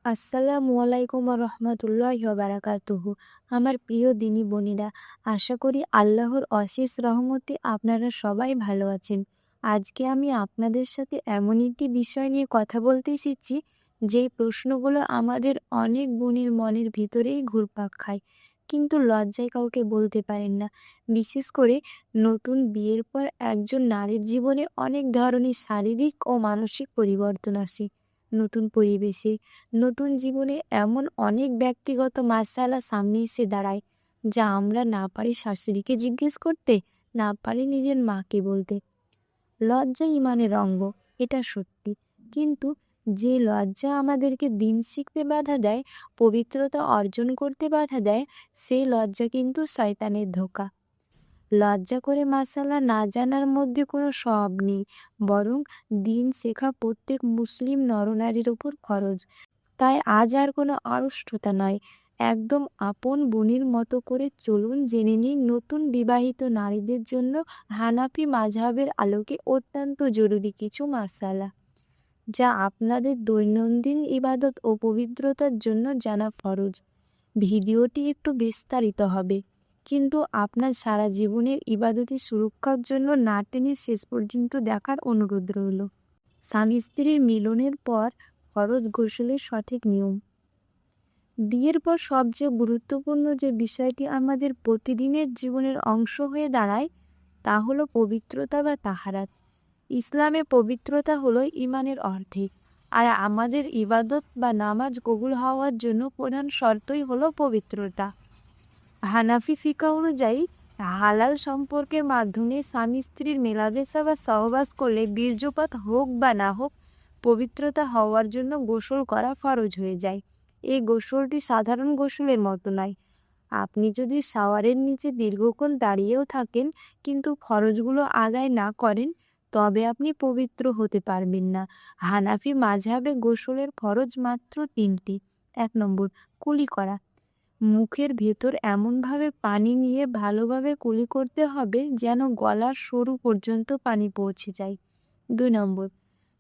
আসসালামু আলাইকুম রহমতুল্লাহি ওয়া বারাকাতুহু। আমার প্রিয় দিনী বোনেরা, আশা করি আল্লাহর অশেষ রহমতে আপনারা সবাই ভালো আছেন। আজকে আমি আপনাদের সাথে এমন একটি বিষয় নিয়ে কথা বলতে এসেছি, যেই প্রশ্নগুলো আমাদের অনেক বোনের মনের ভিতরেই ঘুরপাক খায়, কিন্তু লজ্জায় কাউকে বলতে পারেন না। বিশেষ করে নতুন বিয়ের পর একজন নারীর জীবনে অনেক ধরনের শারীরিক ও মানসিক পরিবর্তন আসে। নতুন পরিবেশে, নতুন জীবনে এমন অনেক ব্যক্তিগত মাসালা সামনে এসে দাঁড়ায়, যা আমরা না পারি শাশুড়িকে জিজ্ঞেস করতে, না পারি নিজের মাকে বলতে। লজ্জা ইমানের অঙ্গ, এটা সত্যি। কিন্তু যে লজ্জা আমাদেরকে দিন শিখতে বাধা দেয়, পবিত্রতা অর্জন করতে বাধা দেয়, সেই লজ্জা কিন্তু শয়তানের ধোঁকা। লজ্জা করে মাসালা না জানার মধ্যে কোনো সওয়াব নেই, বরং দিন শেখা প্রত্যেক মুসলিম নরনারীর উপর ফরজ। তাই আজ আর কোনো আড়ষ্টতা নয়, একদম আপন বোনের মতো করে চলুন জেনে নিন নতুন বিবাহিত নারীদের জন্য হানাফি মাযহাবের আলোকে অত্যন্ত জরুরি কিছু মাসালা, যা আপনাদের দৈনন্দিন ইবাদত ও পবিত্রতার জন্য জানা ফরজ। ভিডিওটি একটু বিস্তারিত হবে, কিন্তু আপনার সারা জীবনের ইবাদতের সুরক্ষার জন্য না টেনে শেষ পর্যন্ত দেখার অনুরোধ রইল। স্বামী স্ত্রীর মিলনের পর ফরজ গোসলের সঠিক নিয়ম। বিয়ের পর সবচেয়ে গুরুত্বপূর্ণ যে বিষয়টি আমাদের প্রতিদিনের জীবনের অংশ হয়ে দাঁড়ায়, তা হলো পবিত্রতা বা তাহারাত। ইসলামে পবিত্রতা হলো ইমানের অর্ধেক, আর আমাদের ইবাদত বা নামাজ কবুল হওয়ার জন্য প্রধান শর্তই হলো পবিত্রতা। হানাফি ফিকহ অনুযায়ী হালাল সম্পর্কের মাধ্যমে স্বামী স্ত্রীর মেলামেশা বা সহবাস করলে বীর্যপাত হোক বা না হোক, পবিত্রতা হওয়ার জন্য গোসল করা ফরজ হয়ে যায়। এই গোসলটি সাধারণ গোসলের মতো নয়। আপনি যদি শাওয়ারের নিচে দীর্ঘক্ষণ দাঁড়িয়েও থাকেন কিন্তু ফরজগুলো আদায় না করেন, তবে আপনি পবিত্র হতে পারবেন না। হানাফি মাযহাবে গোসলের ফরজ মাত্র 3টি। 1 নম্বর, কুলি করা। মুখের ভেতর এমনভাবে পানি নিয়ে ভালোভাবে কুলি করতে হবে যেন গলার সরু পর্যন্ত পানি পৌঁছে যায়। 2 নম্বর,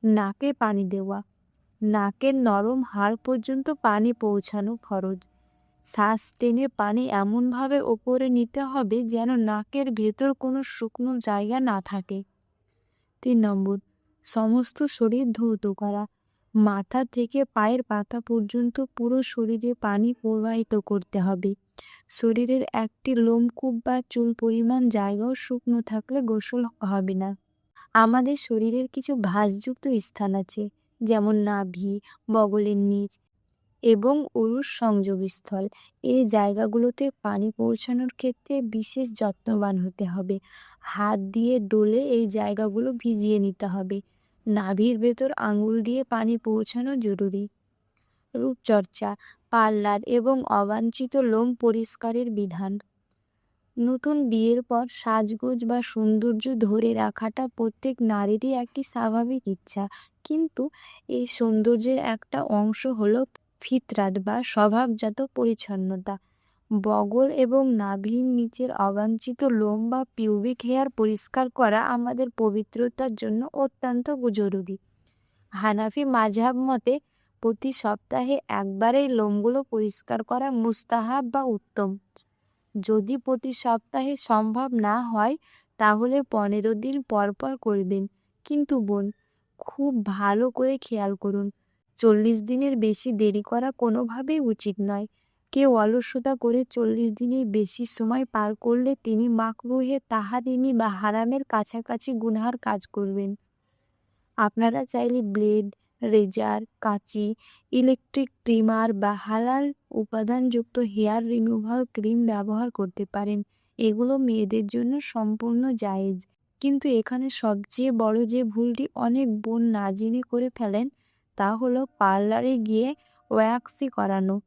নাকে পানি দেওয়া। নাকের নরম হাড় পর্যন্ত পানি পৌঁছানো ফরজ। শ্বাস টেনে পানি এমনভাবে ওপরে নিতে হবে যেন নাকের ভেতর কোনো শুকনো জায়গা না থাকে। 3 নম্বর, সমস্ত শরীর ধৌত করা। মাথা থেকে পায়ের পাতা পর্যন্ত পুরো শরীরে পানি প্রবাহিত করতে হবে। শরীরের একটি লোমকূপ বা চুল পরিমাণ জায়গাও শুকনো থাকলে গোসল হবে না। আমাদের শরীরের কিছু ভাঁজযুক্ত স্থান আছে, যেমন নাভি, বগলের নিচ এবং উরুর সংযোগস্থল। এই জায়গাগুলোতে পানি পৌঁছানোর ক্ষেত্রে বিশেষ যত্নবান হতে হবে। হাত দিয়ে ডলে এই জায়গাগুলো ভিজিয়ে নিতে হবে। নাভির ভেতর আঙুল দিয়ে পানি পৌঁছানো জরুরি। রূপচর্চা, পার্লার এবং অবাঞ্ছিত লোম পরিষ্কারের বিধান। নতুন বিয়ের পর সাজগোজ বা সৌন্দর্য ধরে রাখাটা প্রত্যেক নারীরই একটি স্বাভাবিক ইচ্ছা, কিন্তু এই সৌন্দর্যের একটা অংশ হলো ফিতরাত বা স্বভাবজাত পরিচ্ছন্নতা। বগল এবং নাভির নিচের অবাঞ্ছিত লোম বা পিউবিক হেয়ার পরিষ্কার করা আমাদের পবিত্রতার জন্য অত্যন্ত জরুরি। হানাফি মাযহাব মতে প্রতি সপ্তাহে একবার এই লোমগুলো পরিষ্কার করা মুস্তাহাব বা উত্তম। যদি প্রতি সপ্তাহে সম্ভব না হয়, তাহলে 15 দিন পর পর করবেন। কিন্তু বোন, খুব ভালো করে খেয়াল করুন, 40 দিনের বেশি দেরি করা কোনোভাবেই উচিত নয়। কেউ অলসতা করে 40 দিনের বেশি সময় পার করলে তিনি মাকরুহে তাহারিমি বা হারামের কাছাকাছি গুনহার কাজ করবেন। আপনারা চাইলে ব্লেড, রেজার, কাঁচি, ইলেকট্রিক ট্রিমার বা হালাল উপাদানযুক্ত হেয়ার রিমুভাল ক্রিম ব্যবহার করতে পারেন। এগুলো মেয়েদের জন্য সম্পূর্ণ জায়েজ। কিন্তু এখানে সবচেয়ে বড় যে ভুলটি অনেক বোন না জেনে করে ফেলেন, তা হলো পার্লারে গিয়ে ওয়্যাক্সি করানো।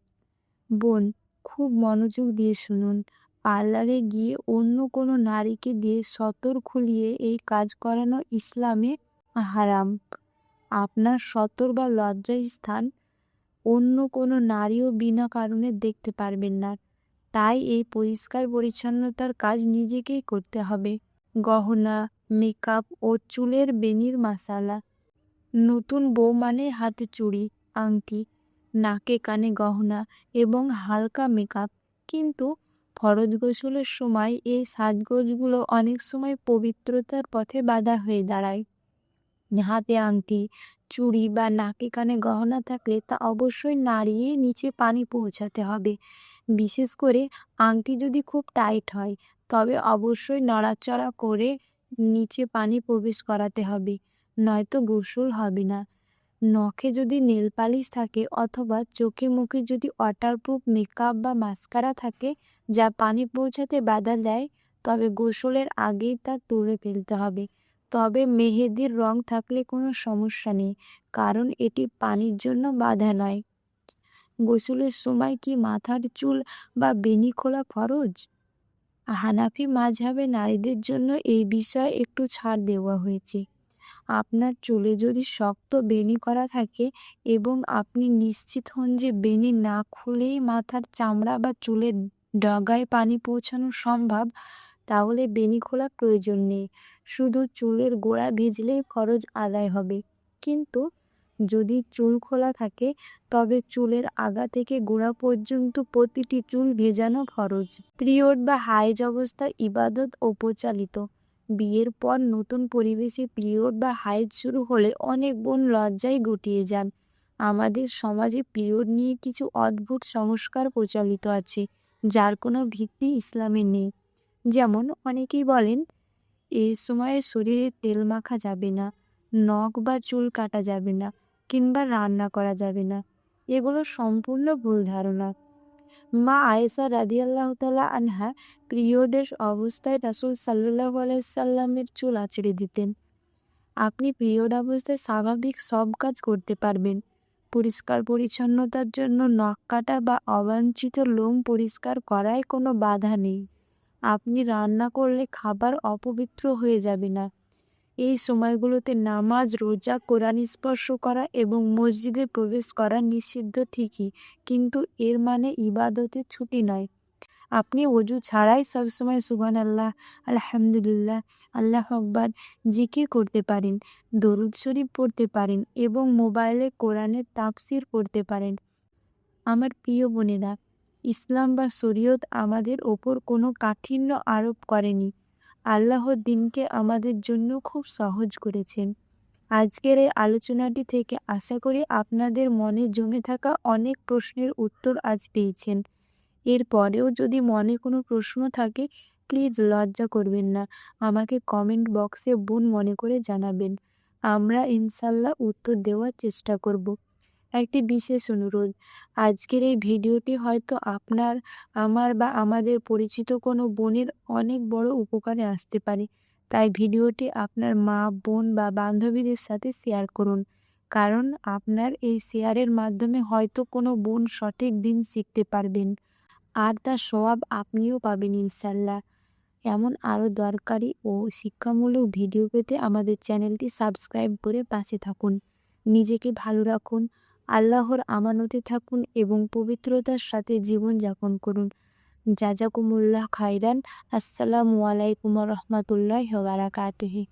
বোন, খুব মনোযোগ দিয়ে শুনুন। পার্লারে গিয়ে অন্য কোনো নারীকে দিয়ে সতর খুলিয়ে এই কাজ করানো ইসলামে হারাম। আপনার সতর বা লজ্জার স্থান অন্য কোনো নারীও বিনা কারণে দেখতে পারবেন না। তাই এই পরিষ্কার পরিচ্ছন্নতার কাজ নিজেকেই করতে হবে। গহনা, মেকআপ ও চুলের বেনির মাসালা। নতুন বউ মানে হাতে চুড়ি, আংটি, নাকে কানে গহনা এবং হালকা মেকআপ। কিন্তু ফরজ গোসলের সময় এই সাজগোজগুলো অনেক সময় পবিত্রতার পথে বাধা হয়ে দাঁড়ায়। হাতে আংটি, চুড়ি বা নাকে কানে গহনা থাকলে তা অবশ্যই নাড়িয়ে নিচে পানি পৌঁছাতে হবে। বিশেষ করে আংটি যদি খুব টাইট হয়, তবে অবশ্যই নড়াচড়া করে নিচে পানি প্রবেশ করাতে হবে, নয়তো গোসল হবে না। নখে যদি নেল পালিশ থাকে অথবা চোখে মুখে যদি ওয়াটারপ্রুফ মেকআপ বা মাস্কারা থাকে যা পানি পৌঁছাতে বাধা দেয়, তবে গোসলের আগেই তা তুলে ফেলতে হবে। তবে মেহেদির রং থাকলে কোনো সমস্যা নেই, কারণ এটি পানির জন্য বাধা নয়। গোসলের সময় কি মাথার চুল বা বেনি খোলা ফরজ? হানাফি মাযহাবে নারীদের জন্য এই বিষয়ে একটু ছাড় দেওয়া হয়েছে। আপনার চুলে যদি শক্ত বেনি করা থাকে এবং আপনি নিশ্চিত হন যে বেনি না খুলেই মাথার চামড়া বা চুলের ডগায় পানি পৌঁছানো সম্ভব, তাহলে বেনি খোলার প্রয়োজন নেই। শুধু চুলের গোড়া ভিজলেই ফরজ আদায় হবে। কিন্তু যদি চুল খোলা থাকে, তবে চুলের আগা থেকে গোড়া পর্যন্ত প্রতিটি চুল ভেজানো ফরজ। পিরিয়ড বা হাইজ অবস্থার ইবাদত ও প্রচলিত। বিয়ের পর নতুন পরিবেশে পিরিয়ড বা হাইজ শুরু হলে অনেক বোন লজ্জায় গুটিয়ে যান। আমাদের সমাজে পিরিয়ড নিয়ে কিছু অদ্ভুত সংস্কার প্রচলিত আছে, যার কোনো ভিত্তি ইসলামে নেই। যেমন অনেকেই বলেন এই সময়ে শরীরে তেল মাখা যাবে না, নখ বা চুল কাটা যাবে না, কিংবা রান্না করা যাবে না। এগুলো সম্পূর্ণ ভুল ধারণা। মা আয়েশা রাদিয়াল্লাহু তাআলা আনহা পিরিয়ডের অবস্থায় রাসূল সাল্লাল্লাহু আলাইহি সাল্লামের চুল আঁচড়ে দিতেন। আপনি পিরিয়ড অবস্থায় স্বাভাবিক সব কাজ করতে পারবেন। পরিষ্কার পরিচ্ছন্নতার জন্য নখ কাটা বা অবাঞ্ছিত লোম পরিষ্কার করায় কোনো বাধা নেই। আপনি রান্না করলে খাবার অপবিত্র হয়ে যাবে না। এই সময়গুলোতে নামাজ, রোজা, কোরআন স্পর্শ করা এবং মসজিদে প্রবেশ করা নিষিদ্ধ ঠিকই, কিন্তু এর মানে ইবাদতের ছুটি নয়। আপনি অজু ছাড়াই সবসময় সুবহানাল্লাহ, আলহামদুলিল্লাহ, আল্লাহু আকবার জিকির করতে পারেন, দরুদ শরীফ পড়তে পারেন এবং মোবাইলে কোরআনের তাফসির পড়তে পারেন। আমার প্রিয় বোনেরা, ইসলাম বা শরীয়ত আমাদের ওপর কোনো কাঠিন্য আরোপ করেনি। আল্লাহর দিনকে আমাদের জন্য খুব সহজ করেছেন। আজকের এই আলোচনাটি থেকে আশা করি আপনাদের মনে জমে থাকা অনেক প্রশ্নের উত্তর আজ পেয়েছেন। এরপরেও যদি মনে কোনো প্রশ্ন থাকে, প্লিজ লজ্জা করবেন না, আমাকে কমেন্ট বক্সে বোন মনে করে জানাবেন। আমরা ইনশাল্লাহ উত্তর দেওয়ার চেষ্টা করব। একটি বিশেষ অনুরোধ, আজকের এই ভিডিওটি হয়তো আপনার, আমার বা আমাদের পরিচিত কোনো বোনের অনেক বড় উপকারে আসতে পারে। তাই ভিডিওটি আপনার মা, বোন বা বান্ধবীদের সাথে শেয়ার করুন, কারণ আপনার এই শেয়ারের মাধ্যমে হয়তো কোনো বোন সঠিক দিন শিখতে পারবেন, আর তার সওয়াব আপনিও পাবেন ইনশাল্লাহ। এমন আরও দরকারি ও শিক্ষামূলক ভিডিও পেতে আমাদের চ্যানেলটি সাবস্ক্রাইব করে পাশে থাকুন। নিজেকে ভালো রাখুন, আল্লাহর আমানতে থাকুন এবং পবিত্রতার সাথে জীবনযাপন করুন। জাজাকুমুল্লাহ খাইরান। আসসালামু আলাইকুম ওয়া রাহমাতুল্লাহি ওয়া বারাকাতুহু।